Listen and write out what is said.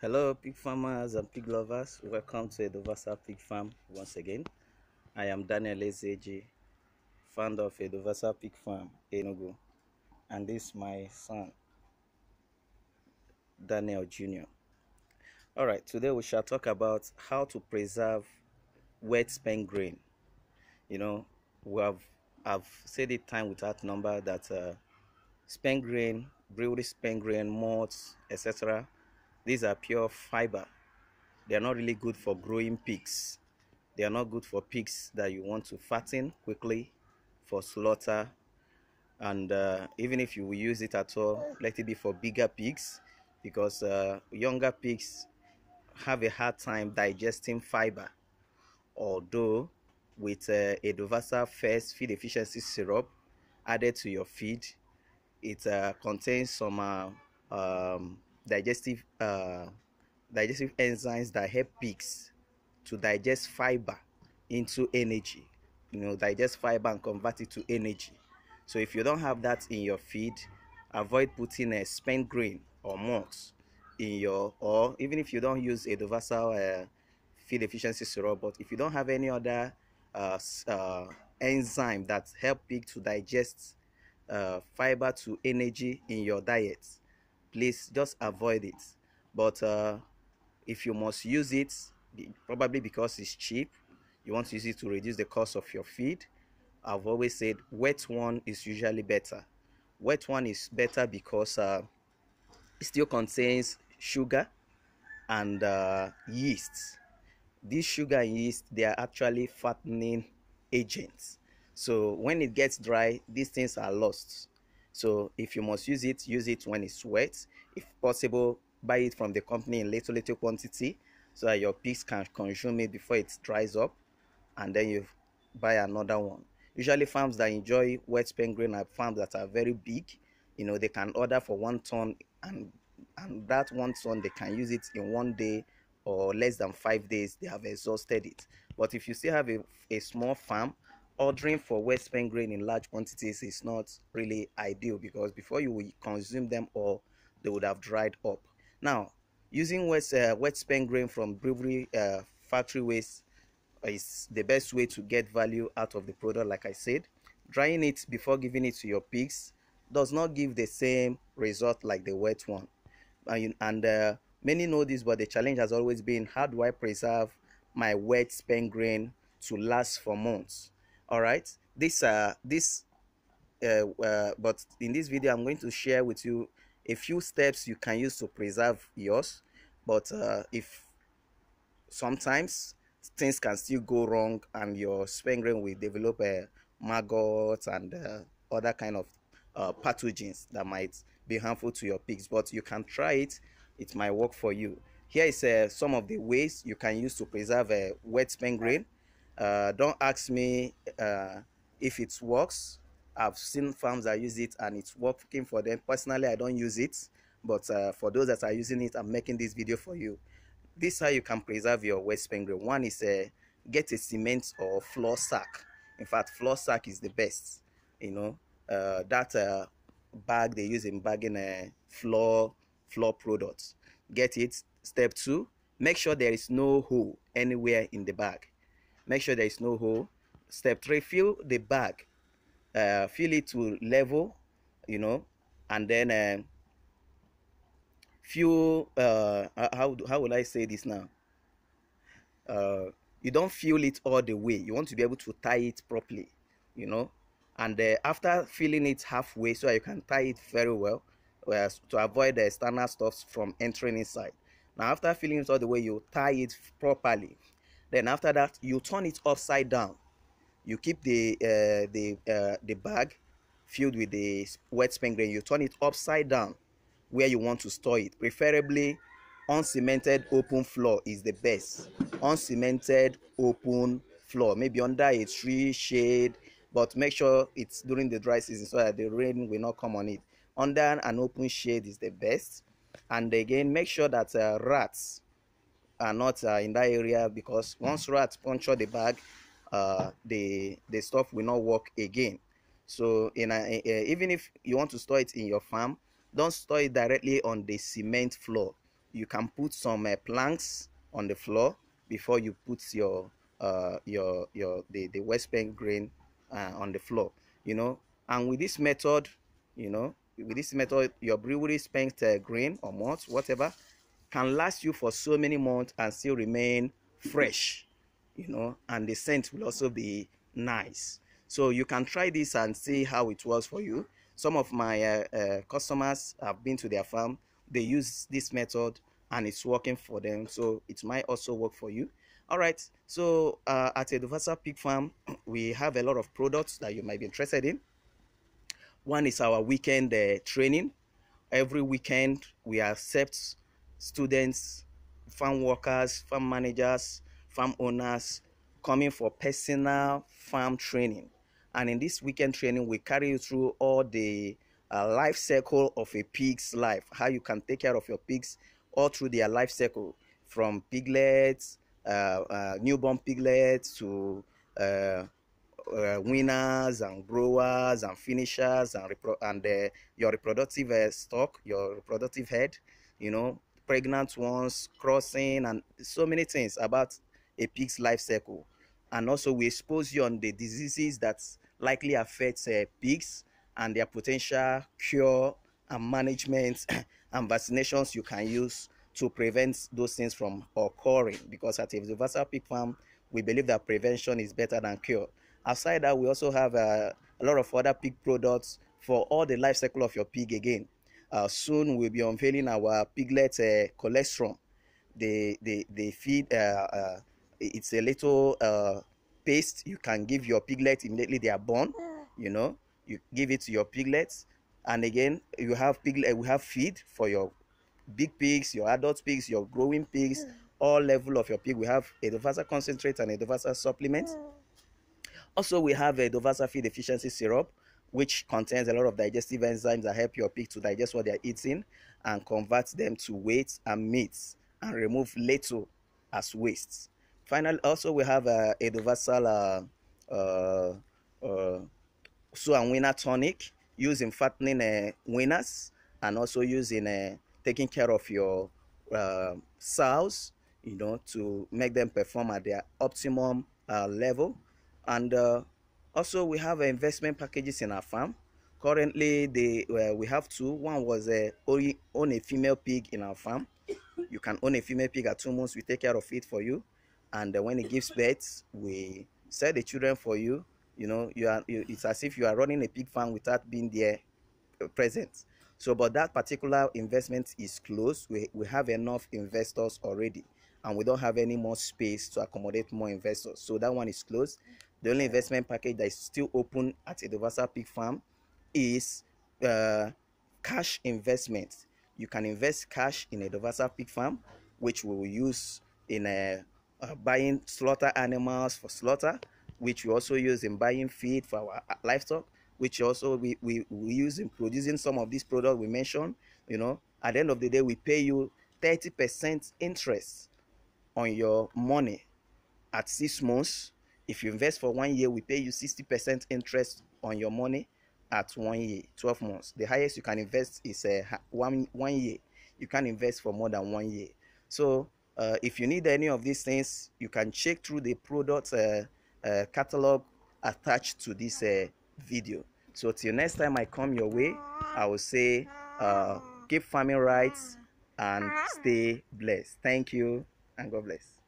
Hello, pig farmers and pig lovers. Welcome to Edovasal Pig Farm once again. I am Daniel Ezeji, founder of Edovasal Pig Farm, Enugu, and this is my son, Daniel Jr. All right, today we shall talk about how to preserve wet spent grain. You know, I've said it time without number that spent grain, brewery spent grain, malts, etc. These are pure fiber. They are not really good for growing pigs. They are not good for pigs that you want to fatten quickly for slaughter. And even if you will use it at all, let it be for bigger pigs, because younger pigs have a hard time digesting fiber. Although with Edovasal FES feed efficiency syrup added to your feed, it contains some digestive enzymes that help pigs to digest fiber into energy, digest fiber and convert it to energy. So if you don't have that in your feed, avoid putting a spent grain or malt in your, or even if you don't use Edovasal feed efficiency syrup, but if you don't have any other enzyme that help pig to digest fiber to energy in your diet, please just avoid it. But if you must use it, probably because it's cheap, you want to use it to reduce the cost of your feed, I've always said wet one is usually better. Wet one is better because it still contains sugar and yeast. These sugar and yeast, they are actually fattening agents. So when it gets dry, these things are lost. So if you must use it when it's wet. If possible, buy it from the company in little quantity so that your pigs can consume it before it dries up, and then you buy another one. Usually farms that enjoy wet spent grain are farms that are very big. They can order for 1 ton, and that 1 ton they can use it in 1 day or less than 5 days. They have exhausted it. But if you still have a small farm, ordering for wet spent grain in large quantities is not really ideal, because before you will consume them all, they would have dried up. Now, using wet spent grain from brewery factory waste is the best way to get value out of the product. Like I said, drying it before giving it to your pigs does not give the same result like the wet one. And many know this, but the challenge has always been, how do I preserve my wet spent grain to last for months? All right, but in this video I'm going to share with you a few steps you can use to preserve yours. But if sometimes things can still go wrong and your spent grain will develop maggots and other kind of pathogens that might be harmful to your pigs, but you can try it. It might work for you. Here is some of the ways you can use to preserve wet spent grain. Don't ask me if it works. I've seen farms that use it and it's working for them. Personally, I don't use it, but for those that are using it, I'm making this video for you. This is how you can preserve your wet spent grain. One is get a cement or flour sack. In fact, flour sack is the best. That bag they use in bagging flour products. Get it. Step 2, make sure there is no hole anywhere in the bag. Make sure there is no hole. Step 3, fill the bag. Fill it to level, and then fuel. How will I say this now? You don't fuel it all the way. You want to be able to tie it properly, and after filling it halfway, so you can tie it very well, to avoid the external stuff from entering inside. Now after filling it all the way, you tie it properly. Then after that, you turn it upside down. You keep the bag filled with the wet spent grain. You turn it upside down where you want to store it. Preferably uncemented open floor is the best. Uncemented open floor, maybe under a tree shade, but make sure it's during the dry season so that the rain will not come on it. Under an open shade is the best. And again, make sure that rats are not in that area, because once rats puncture the bag, the stuff will not work again. So even if you want to store it in your farm, don't store it directly on the cement floor. you can put some planks on the floor before you put the West Bank grain on the floor, you know. And with this method, you know, with this method, your brewery spent grain or malt, whatever, can last you for so many months and still remain fresh, you know, and the scent will also be nice. So you can try this and see how it works for you. Some of my customers have been to their farm, they use this method and it's working for them, so it might also work for you. All right, so at Edovasal Pig Farm, we have a lot of products that you might be interested in. One is our weekend training. Every weekend we accept students, farm workers, farm managers, farm owners coming for personal farm training. And in this weekend training, we carry you through all the life cycle of a pig's life, how you can take care of your pigs all through their life cycle, from piglets, newborn piglets, to winners and growers and finishers, and your reproductive stock, your reproductive head, you know, pregnant ones, crossing, and so many things about a pig's life cycle. And also we expose you on the diseases that likely affect pigs and their potential cure and management and vaccinations you can use to prevent those things from occurring, because at Edovasal Pig Farm we believe that prevention is better than cure. Aside that, we also have a lot of other pig products for all the life cycle of your pig again. Soon we'll be unveiling our piglet cholesterol. They feed, it's a little paste you can give your piglet immediately they are born, you know. You give it to your piglets, and again you have piglet, we have feed for your big pigs, your adult pigs, your growing pigs, all level of your pig. We have Edovasal concentrate and Edovasal supplement. Also, we have a Edovasal feed efficiency syrup, which contains a lot of digestive enzymes that help your pig to digest what they're eating and convert them to weight and meats and remove litre as waste. Finally, also we have a Edovasal so and winner tonic, used in fattening winners, and also used in taking care of your sows, you know, to make them perform at their optimum level. And also we have investment packages in our farm. Currently we have two. One was own a female pig in our farm. You can own a female pig at 2 months, we take care of it for you, and when it gives birth we sell the children for you. You know, it's as if you are running a pig farm without being there present. So but that particular investment is closed. We have enough investors already, and we don't have any more space to accommodate more investors, so that one is closed. The only investment package that is still open at Edovasal Pig Farm is cash investment. You can invest cash in Edovasal Pig Farm, which we will use in buying slaughter animals for slaughter, which we also use in buying feed for our livestock, which also we use in producing some of these products we mentioned. You know, at the end of the day, we pay you 30% interest on your money at 6 months. If you invest for 1 year, we pay you 60% interest on your money at 1 year, 12 months. The highest you can invest is one year. You can invest for more than 1 year. So if you need any of these things, you can check through the product catalog attached to this video. So till next time I come your way, I will say keep farming right and stay blessed. Thank you, and God bless.